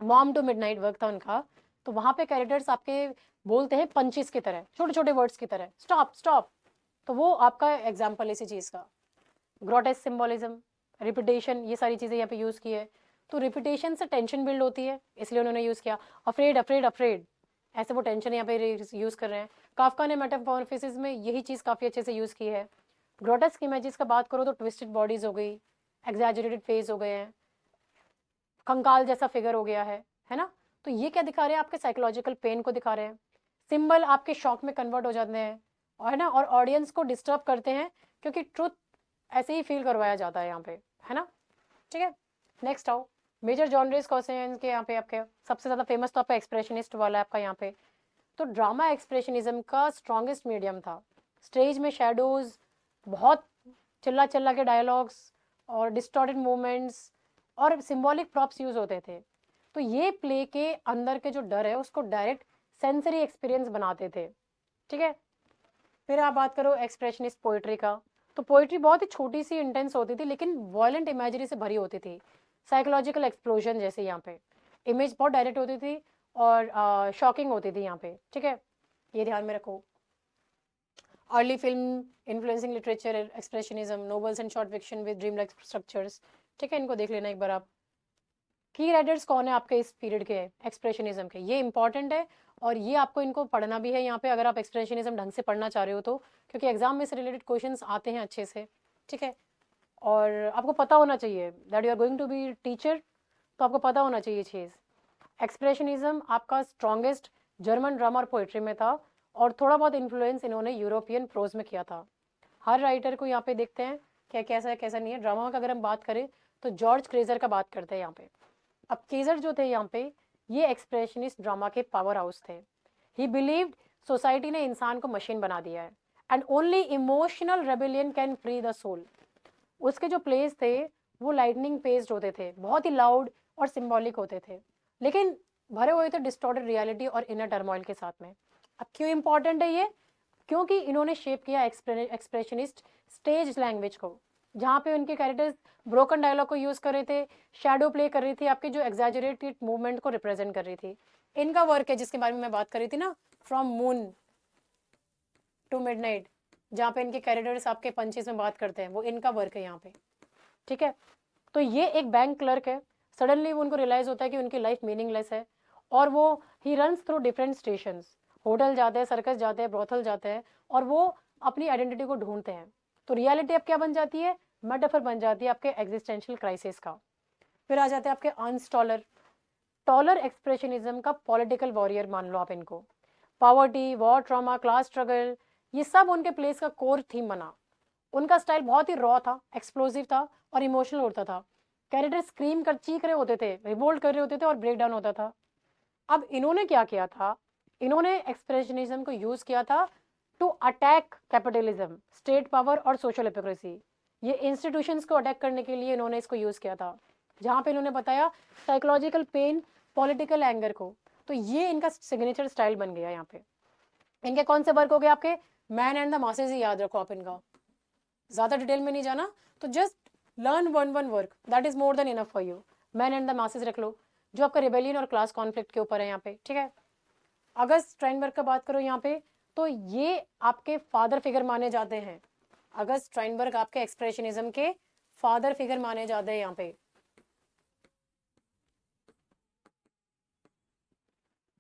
मॉम टू मिडनाइट वर्क था उनका। तो वहाँ पे कैरेक्टर्स आपके बोलते हैं पंचिस की तरह, छोटे छोटे वर्ड्स की तरह, स्टॉप स्टॉप। तो वो आपका एग्जाम्पल है इसी चीज़ का। ग्रोटेस्क सिम्बोलिज्म, रिपीटेशन, ये सारी चीज़ें यहाँ पे यूज़ की है। तो रिपीटेशन से टेंशन बिल्ड होती है, इसलिए उन्होंने यूज़ किया। अफ्रेड अफ्रेड अफ्रेड, ऐसे वो टेंशन यहाँ पे यूज़ कर रहे हैं। काफका ने मेटामॉर्फोसिस में यही चीज़ काफ़ी अच्छे से यूज़ की है। ग्रोटेस्क इमेजेस का बात करो तो ट्विस्टेड बॉडीज हो गई, एग्जैजरेटेड फेस हो गए हैं, कंकाल जैसा फिगर हो गया है ना। तो ये क्या दिखा रहे हैं, आपके साइकोलॉजिकल पेन को दिखा रहे हैं। सिंबल आपके शॉक में कन्वर्ट हो जाते हैं, और है ना, और ऑडियंस को डिस्टर्ब करते हैं, क्योंकि ट्रुथ ऐसे ही फील करवाया जाता है यहाँ पे, है ना, ठीक है। नेक्स्ट आओ, मेजर जॉनरेस कौन से हैं इनके यहाँ पे आपके, सबसे ज़्यादा फेमस तो आपका एक्सप्रेशनिस्ट वाला है आपका यहाँ पे। तो ड्रामा एक्सप्रेशनिज्म का स्ट्रॉन्गेस्ट मीडियम था। स्टेज में शेडोज, बहुत चिल्ला चिल्ला के डायलॉग्स और डिस्टॉर्टेड मूवमेंट्स और सिंबॉलिक प्रॉप्स यूज होते थे। तो ये प्ले के अंदर के जो डर है उसको डायरेक्ट सेंसरी एक्सपीरियंस बनाते थे, ठीक है। फिर आप बात करो एक्सप्रेशनिस्ट पोइट्री का, तो पोइट्री बहुत ही छोटी सी इंटेंस होती थी, लेकिन वॉयलेंट इमेजरी से भरी होती थी, साइकोलॉजिकल एक्सप्लोजन जैसे यहाँ पे। इमेज बहुत डायरेक्ट होती थी और शॉकिंग होती थी यहाँ पे, ठीक है, ये ध्यान में रखो। Early film influencing literature expressionism, novels and short fiction with dream like structures, ठीक है, इनको देख लेना एक बार आप। की राइटर्स कौन है आपके इस पीरियड के एक्सप्रेशनिज्म के, ये इंपॉर्टेंट है, और ये आपको इनको पढ़ना भी है यहाँ पे, अगर आप एक्सप्रेशनिज्म ढंग से पढ़ना चाह रहे हो तो, क्योंकि एग्जाम में से रिलेटेड क्वेश्चंस आते हैं अच्छे से, ठीक है। और आपको पता होना चाहिए that you are going to be teacher, तो आपको पता होना चाहिए चीज़। एक्सप्रेशनिज्म आपका स्ट्रॉन्गेस्ट जर्मन ड्रामा और पोइट्री में था, और थोड़ा बहुत इन्फ्लुएंस इन्होंने यूरोपियन प्रोज में किया था। हर राइटर को यहाँ पे देखते हैं क्या कैसा है कैसा नहीं है। ड्रामा का अगर हम बात करें तो जॉर्ज क्रेजर का बात करते हैं यहाँ पे। अब केजर जो थे यहाँ पे, ये एक्सप्रेशनिस्ट ड्रामा के पावर हाउस थे। ही बिलीव्ड सोसाइटी ने इंसान को मशीन बना दिया है and only emotional rebellion can free the soul. उसके जो प्लेस थे वो लाइटनिंग पेस्ड होते थे, बहुत ही लाउड और सिंबॉलिक होते थे, लेकिन भरे हुए थे डिस्टॉर्टेड रियलिटी और इनर टर्मोइल के साथ में। अब क्यों इंपॉर्टेंट है ये? क्योंकि इन्होंने शेप किया एक्सप्रेशनिस्ट स्टेज लैंग्वेज को, जहाँ पे उनके कैरेक्टर्स ब्रोकन डायलॉग को यूज कर रहे थे, शैडो प्ले कर रही थी, आपके जो एग्जैजरेटेड मूवमेंट को रिप्रेजेंट कर रही थी। इनका वर्क है जिसके बारे में मैं बात कर रही थी ना, फ्रॉम मून टू मिडनाइट, जहाँ पे इनके कैरेक्टर्स आपके पंचेस में बात करते हैं, वो इनका वर्क है यहाँ पे। ठीक है, तो ये एक बैंक क्लर्क है, सडनली उनको रियलाइज होता है कि उनकी लाइफ मीनिंगलेस है, और वो he runs through different station, hotel जाते हैं, सर्कस जाते हैं, ब्रोथल जाते हैं, और वो अपनी आइडेंटिटी को ढूंढते हैं। तो रियलिटी अब क्या बन जाती है? मेटाफर बन जाती है आपके एग्जिस्टेंशियल क्राइसिस का। फिर आ जाते हैं आपके अंस टॉलर। टॉलर एक्सप्रेशनिज्म का पॉलिटिकल वॉरियर मान लो आप इनको। Poverty, war trauma, class struggle, ये सब उनके प्लेस का कोर थीम बना। उनका स्टाइल बहुत ही रॉ था, एक्सप्लोसिव था और इमोशनल होता था। कैरेक्टर स्क्रीम कर चीख रहे होते थे, रिवोल्ट कर रहे होते थे और ब्रेक डाउन होता था। अब इन्होंने क्या किया था? इन्होंने एक्सप्रेशनिज्म को यूज किया था to attack capitalism, state power और सोशल हिपोक्रेसी। ये इंस्टीट्यूशंस को अटैक करने के लिए इन्होंने इसको यूज किया था, जहां पे इन्होंने बताया साइकोलॉजिकल पेन, पॉलिटिकल एंगर को। तो ये इनका सिग्नेचर स्टाइल बन गया यहाँ पे। इनके कौन से वर्क हो गए आपके? मैन एंड द मासेस ही याद रखो आप इनका, ज्यादा डिटेल में नहीं जाना, तो just learn one work, that is more than enough for you. Man and the masses रख लो, जो आपका रिबेलियन और क्लास कॉन्फ्लिक्ट के ऊपर है यहाँ पे। ठीक है, अगर स्ट्राइनबर्ग का बात करो यहाँ पे, तो ये आपके फादर फिगर माने जाते हैं। अगर स्ट्राइनबर्ग आपके एक्सप्रेशनिज्म के फादर फिगर माने जाते हैं यहाँ पे।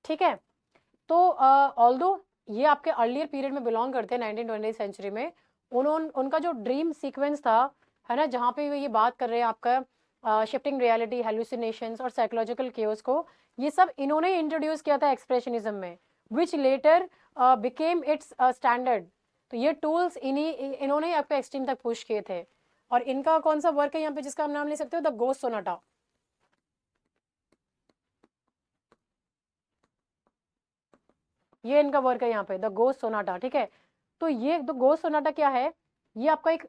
ठीक है, तो ऑल्दो ये आपके अर्लियर पीरियड में बिलोंग करते हैं 1920 सेंचुरी में, उनका जो ड्रीम सीक्वेंस था, है ना, जहाँ पे ये बात कर रहे हैं आपका शिफ्टिंग रियलिटी, हेलुसिनेशंस और साइकोलॉजिकल केओस को, ये सब इन्होंने इंट्रोड्यूस किया था एक्सप्रेशनिज्म में, विच लेटर बिकेम इट्स स्टैंडर्ड। तो ये टूल्स इन्होंने आपके एक्सट्रीम तक पुश किए थे। और इनका कौन सा वर्क है यहाँ पे जिसका आप नाम ले सकते हो? The ghost Sonata. ये इनका वर्क है यहाँ पे, द गोस्ट सोनाटा। ठीक है, तो ये द गोस्ट सोनाटा क्या है? ये आपका एक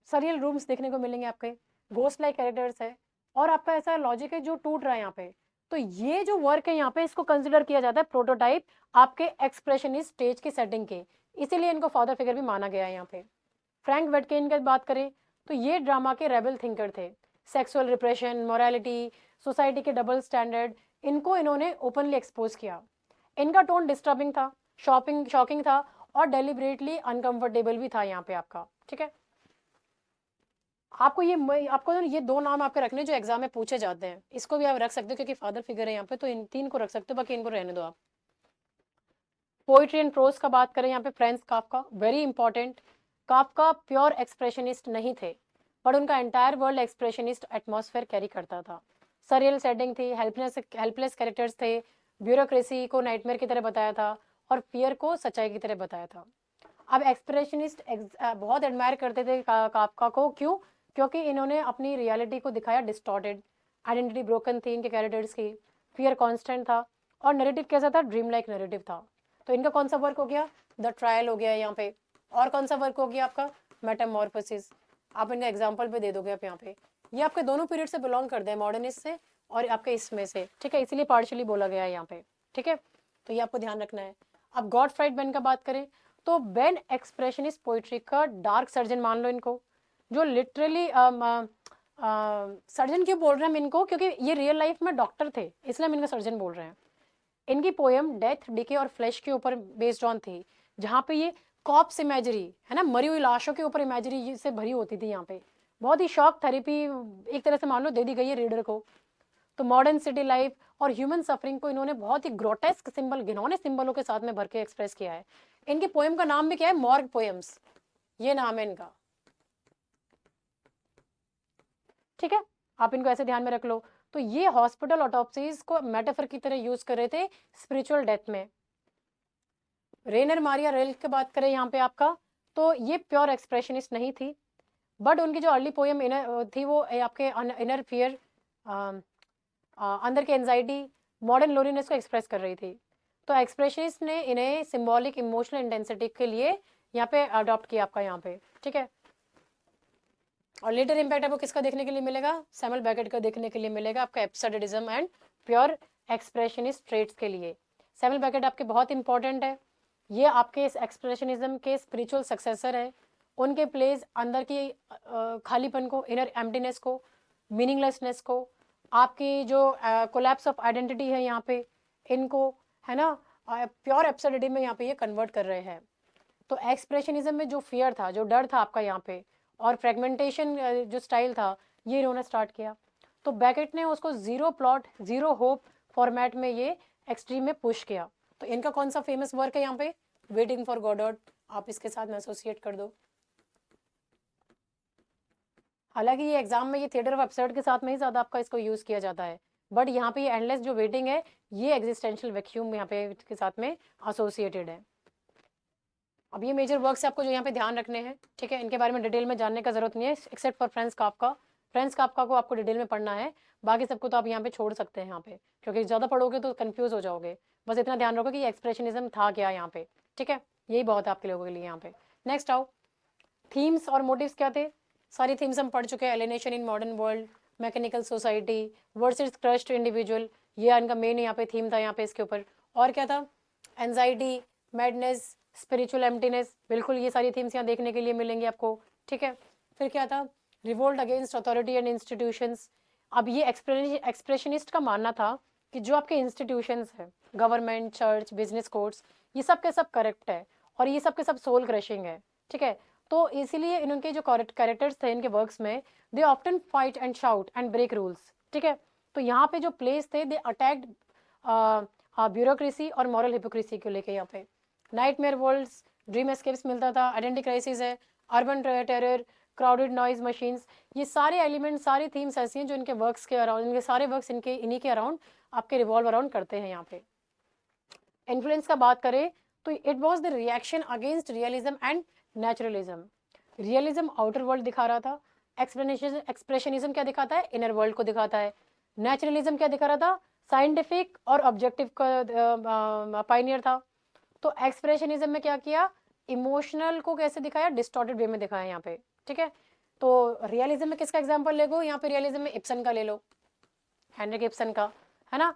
सरियल रूम्स देखने को मिलेंगे आपके, गोस्ट लाइक कैरेक्टर्स है, और आपका ऐसा लॉजिक है जो टूट रहा है यहाँ पे। तो ये जो वर्क है यहाँ पे, इसको कंसिडर किया जाता है प्रोटोटाइप आपके एक्सप्रेशनिस्ट स्टेज की सेटिंग के, इसीलिए इनको फादर फिगर भी माना गया है यहाँ पे। फ्रैंक वेटकेन की बात करें तो ये ड्रामा के रेबल थिंकर थे। सेक्सुअल रिप्रेशन, मोरालिटी, सोसाइटी के डबल स्टैंडर्ड, इनको इन्होंने ओपनली एक्सपोज किया। इनका टोन डिस्टर्बिंग था, शॉकिंग था, और डेलिबरेटली अनकंफर्टेबल भी था यहाँ पे आपका। ठीक है, आपको ये दो नाम आपके रखने जो एग्जाम में पूछे जाते हैं, इसको भी आप रख सकते हो क्योंकि फादर फिगर है यहाँ पे, तो इन तीन को रख सकते हो, बाकी इनको रहने दो आप। पोइट्री एंड प्रोज का बात करें यहाँ पे, Franz Kafka, very important. Kafka pure expressionist नहीं थे, पर उनका entire world expressionist atmosphere carry करता था। सरियल सेटिंग थी, हेल्पलेस कैरेक्टर्स थे, ब्यूरोक्रेसी को नाइटमेयर की तरह बताया था, और फियर को सच्चाई की तरह बताया था। अब एक्सप्रेशनिस्ट बहुत एडमायर करते थे काफका को, क्यों? क्योंकि इन्होंने अपनी रियलिटी को दिखाया डिस्टॉर्टेड, आइडेंटिटी ब्रोकन थी इनके कैरेक्टर्स की, फियर कांस्टेंट था, और नैरेटिव कैसा था? ड्रीम लाइक नैरेटिव था। तो इनका कौन सा वर्क हो गया? द ट्रायल हो गया यहाँ पे। और कौन सा वर्क हो गया आपका? मेटामॉर्फोसिस। आप इनका एग्जाम्पल भी दे दोगे आप यहाँ पे। ये आपके दोनों पीरियड से बिलोंग करते हैं, मॉडर्निस्ट से और आपके इसमें से। ठीक है, इसीलिए पार्शियली बोला गया है यहाँ पे। ठीक है, तो ये आपको ध्यान रखना है। अब गॉडफ्राइड बेन का बात करें तो बेन एक्सप्रेशनिस्ट पोइट्री का डार्क सर्जन मान लो इनको, जो लिटरली सर्जन क्यों बोल रहे हैं हम इनको? क्योंकि ये रियल लाइफ में डॉक्टर थे, इसलिए हम इनका सर्जन बोल रहे हैं। इनकी पोएम डेथ, डिके और फ्लैश के ऊपर बेस्ड ऑन थी, जहाँ पे ये कॉप्स इमेजरी, है ना, मरी हुई लाशों के ऊपर इमेजरी से भरी होती थी। यहाँ पे बहुत ही शॉक थेरेपी एक तरह से मान लो दे दी गई है रीडर को। तो मॉडर्न सिटी लाइफ और ह्यूमन सफरिंग को इन्होंने बहुत ही ग्रोटेस्क सिंबल, घिनौने सिंबलों के साथ में भर के एक्सप्रेस किया है। इनकी पोएम का नाम भी क्या है? मॉर्ग पोएम्स, ये नाम है इनका। ठीक है, आप इनको ऐसे ध्यान में रख लो। तो ये हॉस्पिटल ऑटोप्सीज को मेटाफर की तरह यूज कर रहे थे स्पिरिचुअल डेथ में। रेनर मारिया रेल की बात करें यहाँ पे आपका, तो ये प्योर एक्सप्रेशनिस्ट नहीं थी, बट उनकी जो अर्ली पोएम थी वो आपके इनर फियर, अंदर के एंजाइटी, मॉडर्न लोनलीनेस को एक्सप्रेस कर रही थी। तो एक्सप्रेशनिस्ट ने इन्हें सिंबॉलिक इमोशनल इंटेंसिटी के लिए यहाँ पे अडॉप्ट किया आपका यहाँ पे, ठीक है। और लेटर इम्पैक्ट आपको किसका देखने के लिए मिलेगा? सैमुअल बेकेट का देखने के लिए मिलेगा आपका absurdism and pure expressionist traits के लिए। सैमुअल बेकेट आपके बहुत इंपॉर्टेंट है, ये आपके इस एक्सप्रेशनिज्म के स्पिरिचुअल सक्सेसर है। उनके प्लेज अंदर की खालीपन को, इनर एम्प्टीनेस को, मीनिंगलेसनेस को, आपकी जो कोलैप्स ऑफ आइडेंटिटी है यहाँ पे, इनको है ना प्योर एब्सर्डिटी में यहाँ पे ये कन्वर्ट कर रहे हैं। तो एक्सप्रेशनिज्म में जो फियर था, जो डर था आपका यहाँ पे, और फ्रेगमेंटेशन जो स्टाइल था, ये इन्होंने स्टार्ट किया। तो बैकेट ने उसको zero plot zero hope format में ये एक्सट्रीम में पुश किया। तो इनका कौन सा फेमस वर्क है यहाँ पे? वेटिंग फॉर गॉडॉट, आप इसके साथ में एसोसिएट कर दो। हालांकि ये एग्जाम में ये थिएटर ऑफ एब्सर्ड के साथ में ही ज़्यादा आपका इसको यूज़ किया जाता है, बट यहाँ पे ये एंडलेस जो वेटिंग है, ये एग्जिस्टेंशियल वैक्यूम यहाँ पे के साथ में एसोसिएटेड है। अब ये मेजर वर्क्स आपको जो यहाँ पे ध्यान रखने हैं, ठीक है, इनके बारे में डिटेल में जानने का जरूरत नहीं है, except for friends Kafka. Friends Kafka को आपको डिटेल में पढ़ना है, बाकी सबको तो आप यहाँ पे छोड़ सकते हैं यहाँ पे, क्योंकि ज़्यादा पढ़ोगे तो कंफ्यूज हो जाओगे। बस इतना ध्यान रखो कि एक्सप्रेशनिज्म था क्या यहाँ पे, ठीक है, यही बहुत है आपके लोगों के लिए यहाँ पे। नेक्स्ट आओ, थीम्स और मोटिव्स क्या थे? सारी थीम्स हम पढ़ चुके हैं। Alienation in modern world, mechanical society versus crushed individual, ये इनका मेन यहाँ पे थीम था यहाँ पे इसके ऊपर। और क्या था? एंजाइटी, मैडनेस, स्पिरिचुअल एम्प्टीनेस, बिल्कुल ये सारी थीम्स यहाँ देखने के लिए मिलेंगी आपको, ठीक है। फिर क्या था? Revolt against authority and institutions. अब ये एक्सप्रेशनिस्ट का मानना था कि जो आपके इंस्टीट्यूशंस हैं, गवर्नमेंट, चर्च, बिजनेस कोड्स, ये सब के सब करेक्ट है और ये सब के सब सोल क्रशिंग है, ठीक है। तो इसीलिए इनके जो कैरेक्टर्स थे इनके वर्क्स में, they often fight and shout and break rules, ठीक है। तो यहाँ पे जो प्लेस थे, दे अटैक्ड ब्यूरोक्रेसी और मॉरल हिपोक्रेसी को लेके यहाँ पे। नाइटमेयर वर्ल्ड्स, ड्रीम एस्केप्स मिलता था, आइडेंटिटी क्राइसिस है, urban terror, crowded noise machines, ये सारे एलिमेंट, सारी थीम्स ऐसी हैं जो इनके वर्क्स के अराउंड, इनके सारे वर्क्स इनके इन्हीं के अराउंड आपके रिवॉल्व अराउंड करते हैं यहाँ पे। इन्फ्लुएंस का बात करें तो it was the reaction against realism and naturalism. Realism outer world दिखा रहा था, एक्सप्रेशनिज्म क्या दिखाता है? इनर वर्ल्ड को दिखाता है। नेचुरलिज्म क्या दिखा रहा था? साइंटिफिक और ऑब्जेक्टिव का पाइनियर था। तो एक्सप्रेशनिज्म में क्या किया? इमोशनल को कैसे दिखाया? डिस्टॉर्टेड वे में दिखाया यहाँ पे, ठीक है। तो रियलिज्म में किसका एग्जाम्पल ले गो? यहाँ पे रियलिज्म में इब्सन का ले लो, हेनरिक इब्सन का, है ना।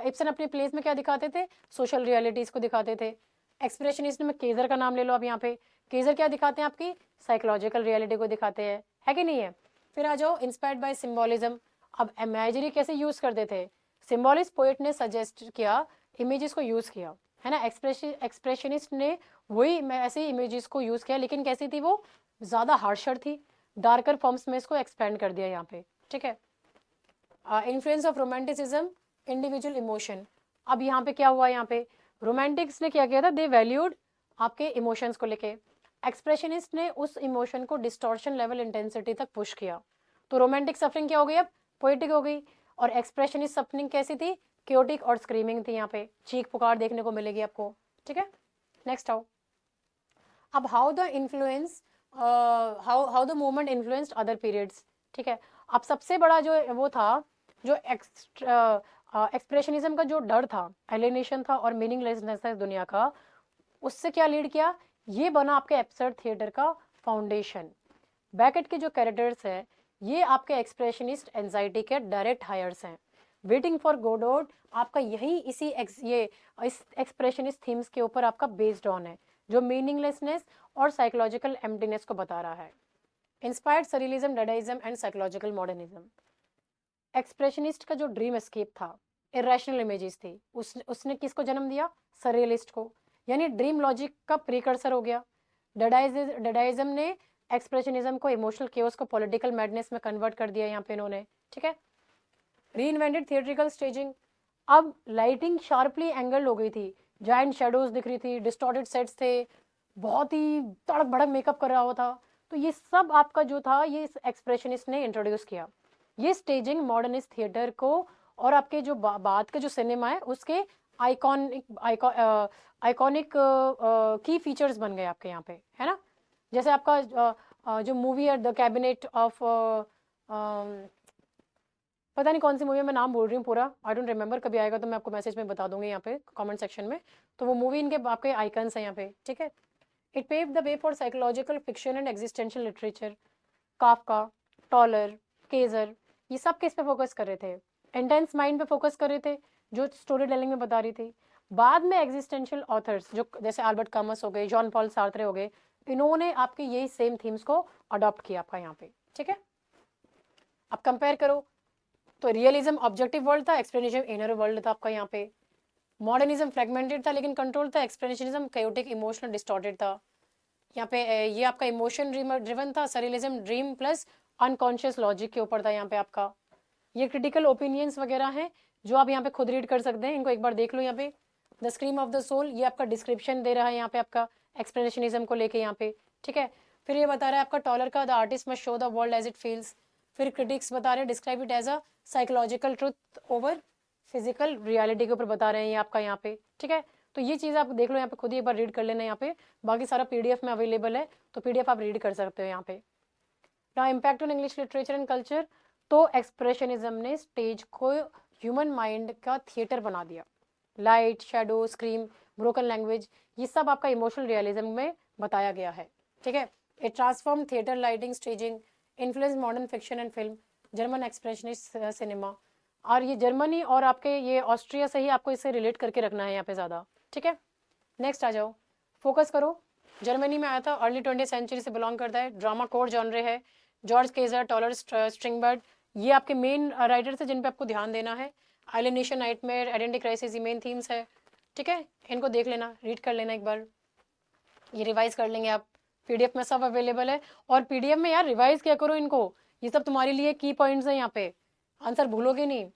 इब्सन अपनी प्लेस में क्या दिखाते थे? सोशल रियलिटीज को दिखाते थे। एक्सप्रेशनिस्ट में केजर का नाम ले लो आप यहाँ पे, केजर क्या दिखाते हैं? आपकी साइकोलॉजिकल रियलिटी को दिखाते हैं, है कि नहीं है। फिर आ जाओ इंस्पायर्ड बाय सिम्बोलिज्म। अब इमेजरी कैसे यूज करते थे? सिम्बोलिस्ट पोएट ने सजेस्ट किया, इमेजेस को यूज किया, है ना। एक्सप्रेशनिस्ट ने वही ऐसे इमेजेस को यूज किया, लेकिन कैसी थी वो? ज्यादा हार्शर थी, डार्कर फॉर्म्स में इसको एक्सपेंड कर दिया यहाँ पे, ठीक है। Influence of romanticism, individual emotion. अब यहाँ पे क्या हुआ? यहाँ पे रोमांटिक्स ने क्या किया था? दे वैल्यूड आपके इमोशंस को लेके। एक्सप्रेशनिस्ट ने उस इमोशन को डिस्टॉर्शन लेवल इंटेंसिटी तक पुश किया। तो रोमांटिक सफरिंग क्या हो गई? अब पोएटिक हो गई। और एक्सप्रेशनिस्ट सफरिंग कैसी थी? क्योटिक और स्क्रीमिंग थी, यहाँ पे चीख पुकार देखने को मिलेगी आपको, ठीक है। नेक्स्ट आओ, अब how the influence, how the movement influenced other periods, ठीक है। अब सबसे बड़ा जो वो था, जो एक्सप्रेशनिज्म का जो डर था, एलिनेशन था और मीनिंगलेसनेस था दुनिया का, उससे क्या लीड किया? ये बना आपके एब्सर्ड थिएटर का फाउंडेशन। बैकेट के जो कैरेक्टर्स हैं, ये आपके एक्सप्रेशनिस्ट एंजाइटी के डायरेक्ट हायर्स हैं। वेटिंग फॉर गोडोट आपका यही इस एक्सप्रेशनिस्ट थीम्स के ऊपर आपका बेस्ड ऑन है, जो मीनिंगलेसनेस और साइकोलॉजिकल एम्प्टीनेस को बता रहा है। Inspired surrealism, Dadaism and psychological modernism. Expressionist का जो ड्रीम एस्केप था, इरेशनल इमेजेस थी, उसने किसको जन्म दिया? सरियलिस्ट को, यानी ड्रीम लॉजिक का प्रीकर्सर हो गया। डेडाइज्म ने एक्सप्रेशनिज्म को, इमोशनल केओस को पॉलिटिकल मैडनेस में कन्वर्ट कर दिया यहाँ पे इन्होंने, ठीक है। रीइन्वेंटेड थिएट्रिकल स्टेजिंग। अब लाइटिंग शार्पली एंगल्ड हो गई थी, जायंट शेडोज दिख रही थी, डिस्टॉर्टेड सेट्स थे, बहुत ही तड़क भड़क मेकअप कर रहा हुआ था। तो ये सब आपका जो था, ये एक्सप्रेशनिस्ट ने इंट्रोड्यूस किया। ये स्टेजिंग मॉडर्निस्ट थिएटर को और आपके जो बाद के जो सिनेमा है उसके आइकॉनिक आइकॉनिक की फीचर्स बन गए आपके यहाँ पे, है ना। जैसे आपका जो मूवी है द कैबिनेट ऑफ, पता नहीं कौन सी मूवी है, मैं नाम बोल रही हूँ पूरा, आई डोंट रिमेंबर, कभी आएगा तो मैं आपको मैसेज में बता दूंगी यहाँ पे कमेंट सेक्शन में। तो वो मूवी इनके आपके आइकन्स हैं यहाँ पे, ठीक है। It pave the way for psychological fiction and existential literature. Kafka, Toller, Kaiser, ये सब किस पे फोकस कर रहे थे? इंटेंस माइंड पे फोकस कर रहे थे, जो स्टोरी टेलिंग में बता रही थी। बाद में एग्जिस्टेंशियल ऑथर्स जो जैसे अल्बर्ट कामस हो गए, जॉन पॉल सार्त्रे हो गए, इन्होंने आपके यही सेम थीम्स को अडॉप्ट किया आपका यहाँ पे, ठीक है। अब कंपेयर करो तो रियलिज्म ऑब्जेक्टिव वर्ल्ड था, एक्सप्लेनेशन इनर वर्ल्ड था आपका यहाँ पे। मॉडर्निज्म फ्रेगमेंटेड था लेकिन कंट्रोल था, एक्सप्लेनेशनिज्म कायोटिक इमोशनल डिस्टॉर्टेड था। यहाँ पे ये आपका इमोशन ड्रिवन था, surrealism dream plus unconscious logic के ऊपर था यहाँ पे आपका। ये क्रिटिकल ओपिनियंस वगैरह हैं जो आप यहाँ पे खुद रीड कर सकते हैं, इनको एक बार देख लो। यहाँ पे the scream of the soul, ये आपका डिस्क्रिप्शन दे रहा है यहाँ पे आपका एक्सप्लेनेशनिज्म को लेके यहाँ पे, ठीक है। फिर ये बता रहा है आपका टॉलर का the artist must show the world as it feels. फिर क्रिटिक्स बता रहे हैं describe it as a psychological truth over physical reality के ऊपर बता रहे हैं ये आपका यहाँ पे, ठीक है। तो ये चीज़ आप देख लो यहाँ पे, खुद ही एक बार रीड कर लेना यहाँ पे, बाकी सारा पीडीएफ में अवेलेबल है, तो पीडीएफ आप रीड कर सकते हो यहाँ पे। ना impact on English literature and culture, तो एक्सप्रेशनिज्म ने स्टेज को ह्यूमन माइंड का थिएटर बना दिया। Light, shadow, scream, broken language, ये सब आपका इमोशनल रियलिज्म में बताया गया है, ठीक है। It transform theatre, lighting, staging, influence modern fiction and film, German expressionist cinema. और ये जर्मनी और आपके ये ऑस्ट्रिया से ही आपको इससे रिलेट करके रखना है यहाँ पे ज़्यादा, ठीक है। नेक्स्ट आ जाओ, फोकस करो। जर्मनी में आया था, अर्ली 20वीं सेंचुरी से बिलोंग करता है, ड्रामा कोर जॉनरे है। जॉर्ज केजर, टॉलर स्ट्रिंगबर्ड, ये आपके मेन राइटर्स है जिन पे आपको ध्यान देना है। आइलेनेशन, नाइटमेयर, आइडेंटिटी क्राइसिस, ये मेन थीम्स है, ठीक है। इनको देख लेना, रीड कर लेना एक बार, ये रिवाइज कर लेंगे आप, पीडीएफ में सब अवेलेबल है। और पीडीएफ में यार रिवाइज क्या करो इनको, ये सब तुम्हारे लिए की पॉइंट्स हैं यहाँ पे, आंसर भूलोगे नहीं।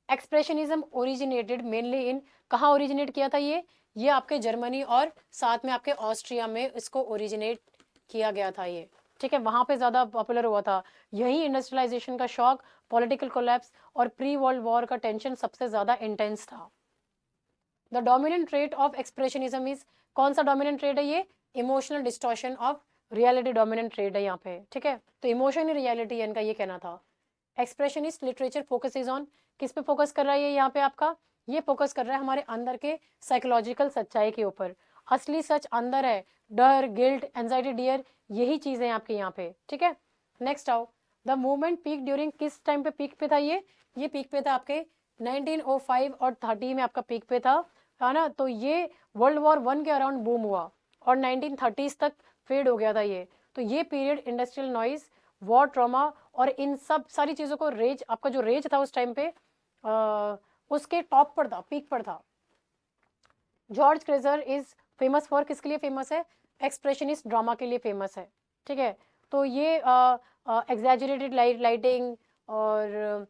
एक्सप्रेशनिज्म ओरिजिनेटेड मेनली इन, कहाँ ओरिजिनेट किया था ये आपके जर्मनी और साथ में आपके ऑस्ट्रिया में इसको ओरिजिनेट किया गया था ये, ठीक है। वहाँ पे ज़्यादा पॉपुलर हुआ था, यही इंडस्ट्रियलाइजेशन का शॉक, पॉलिटिकल कोलैप्स और प्री वर्ल्ड वॉर का टेंशन सबसे ज़्यादा इंटेंस था। The dominant trait of expressionism is, कौन सा डोमिनेंट ट्रेट है ये? Emotional distortion of reality dominant trait है यहाँ पे, ठीक है। तो इमोशन ही रियलिटी है इनका, ये कहना था। एक्सप्रेशनिस्ट लिटरेचर फोकसेज ऑन, किस पे फोकस कर रहा है ये यहाँ पे आपका? ये फोकस कर रहा है हमारे अंदर के साइकोलॉजिकल सच्चाई के ऊपर। असली सच अंदर है, डर, गिल्ट, एंजाइटी, डियर, यही चीज़ें आपके यहाँ पे, ठीक है। नेक्स्ट आओ, द मूवमेंट पीक ड्यूरिंग, किस टाइम पे पीक पे था ये पीक पे था आपके 1905 और 30 में आपका पीक पे था, है ना। तो ये वर्ल्ड वॉर 1 के अराउंड बूम हुआ और 1930s तक फेड हो गया था ये। तो ये period industrial noise, war trauma और इन सब सारी चीज़ों को, रेज, आपका जो रेज था उस टाइम पे उसके टॉप पर था, पीक पर था। जॉर्ज क्रेजर इज फेमस फॉर, किसके लिए फेमस है? एक्सप्रेशनिस्ट ड्रामा के लिए फेमस है, ठीक है। तो ये एग्जैजरेटेड लाइटिंग और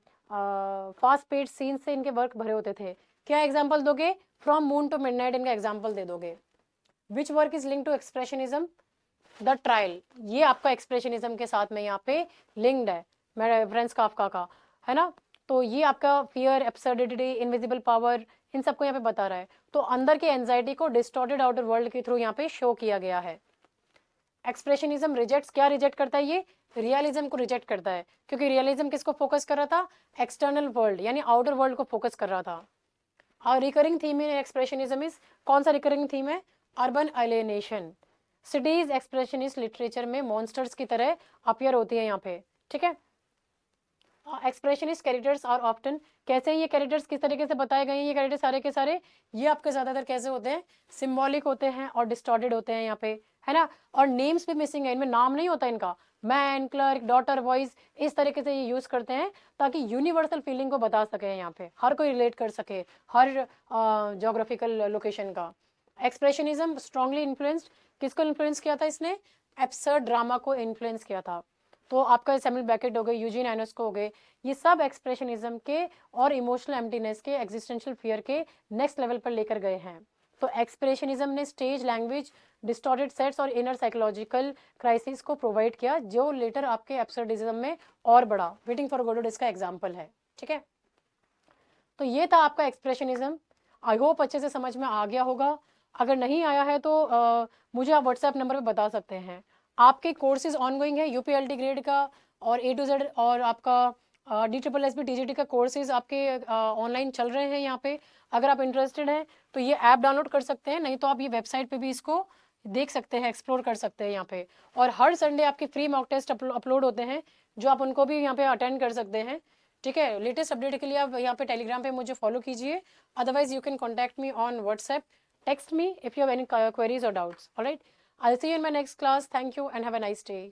फास्ट पेड सीन से इनके वर्क भरे होते थे। क्या एग्जाम्पल दोगे? फ्रॉम मून टू मिडनाइट इनका एग्जाम्पल दे दोगे। Which work is link to expressionism? The trial, ये आपका एक्सप्रेशनिज्म के साथ में यहाँ पे लिंक्ड है, मेरा फ्रेंड्स काफका का, है ना। तो ये आपका फियर, एब्सर्डिटी, इनविजिबल पावर, इन सबको यहाँ पे बता रहा है। तो अंदर के एंजाइटी को डिस्टॉर्टेड आउटर वर्ल्ड के थ्रू यहाँ पे शो किया गया है। एक्सप्रेशनिज्म रिजेक्ट्स, क्या रिजेक्ट करता है ये? रियलिज्म को रिजेक्ट करता है, क्योंकि रियलिज्म किसको फोकस कर रहा था? एक्सटर्नल वर्ल्ड यानी आउटर वर्ल्ड को फोकस कर रहा था। और recurring theme in expressionism is, कौन सा रिकरिंग थीम है? Urban alienation. Cities expressionist literature में मॉन्स्टर्स की तरह अपीयर होती है यहाँ पे, ठीक है। एक्सप्रेशनिस्ट कैरेक्टर्स आर ऑफ्टन, कैसे ये कैरेक्टर्स किस तरीके से बताए गए हैं? ये कैरेक्टर्स सारे के सारे ये आपके ज़्यादातर कैसे होते हैं? सिम्बॉलिक होते हैं और डिस्टॉर्टेड होते हैं यहाँ पे, है ना। और नेम्स भी मिसिंग है, इनमें नाम नहीं होता इनका, मैन, क्लर्क, डॉटर, वॉइस, इस तरीके से ये यूज़ करते हैं ताकि यूनिवर्सल फीलिंग को बता सके यहाँ पे, हर कोई रिलेट कर सके हर जोग्राफिकल लोकेशन का। एक्सप्रेशनिज्म स्ट्रांगली इन्फ्लुएंस्ड, किसको इन्फ्लुएंस किया था इसने? एब्सर्ड ड्रामा को इन्फ्लुएंस किया था। तो आपका सैमुअल बेकेट हो गए, यूजीन आयनोस्को हो गए, ये सब एक्सप्रेशनिज्म के और इमोशनल एम्प्टीनेस के, एग्जिस्टेंशियल फियर के नेक्स्ट लेवल पर लेकर गए हैं। तो एक्सप्रेशनिज्म ने स्टेज लैंग्वेज, डिस्टॉर्टेड सेट्स और इनर साइकोलॉजिकल क्राइसिस को प्रोवाइड किया, जो लेटर आपके एब्सर्डिज्म में और बढ़ा। वेटिंग फॉर गोडोट इसका एग्जाम्पल है, ठीक है। तो ये था आपका एक्सप्रेशनिज्म। आई होप अच्छे से समझ में आ गया होगा। अगर नहीं आया है तो मुझे आप व्हाट्सएप नंबर पे बता सकते हैं। आपके कोर्सेज ऑनगोइंग है यूपीएलटी ग्रेड का और ए टू जेड और आपका D triple S B TGT का कोर्सेज आपके ऑनलाइन चल रहे हैं यहाँ पे। अगर आप इंटरेस्टेड हैं तो ये ऐप डाउनलोड कर सकते हैं, नहीं तो आप ये वेबसाइट पे भी इसको देख सकते हैं, एक्सप्लोर कर सकते हैं यहाँ पे। और हर संडे आपके फ्री मॉक टेस्ट अपलोड होते हैं, जो आप उनको भी यहाँ पे अटेंड कर सकते हैं, ठीक है। लेटेस्ट अपडेट के लिए आप यहाँ पे टेलीग्राम पे मुझे फॉलो कीजिए, otherwise you can contact me on WhatsApp, text me if you have any queries or doubts. All right, I'll see you in my next class. Thank you and have a nice day.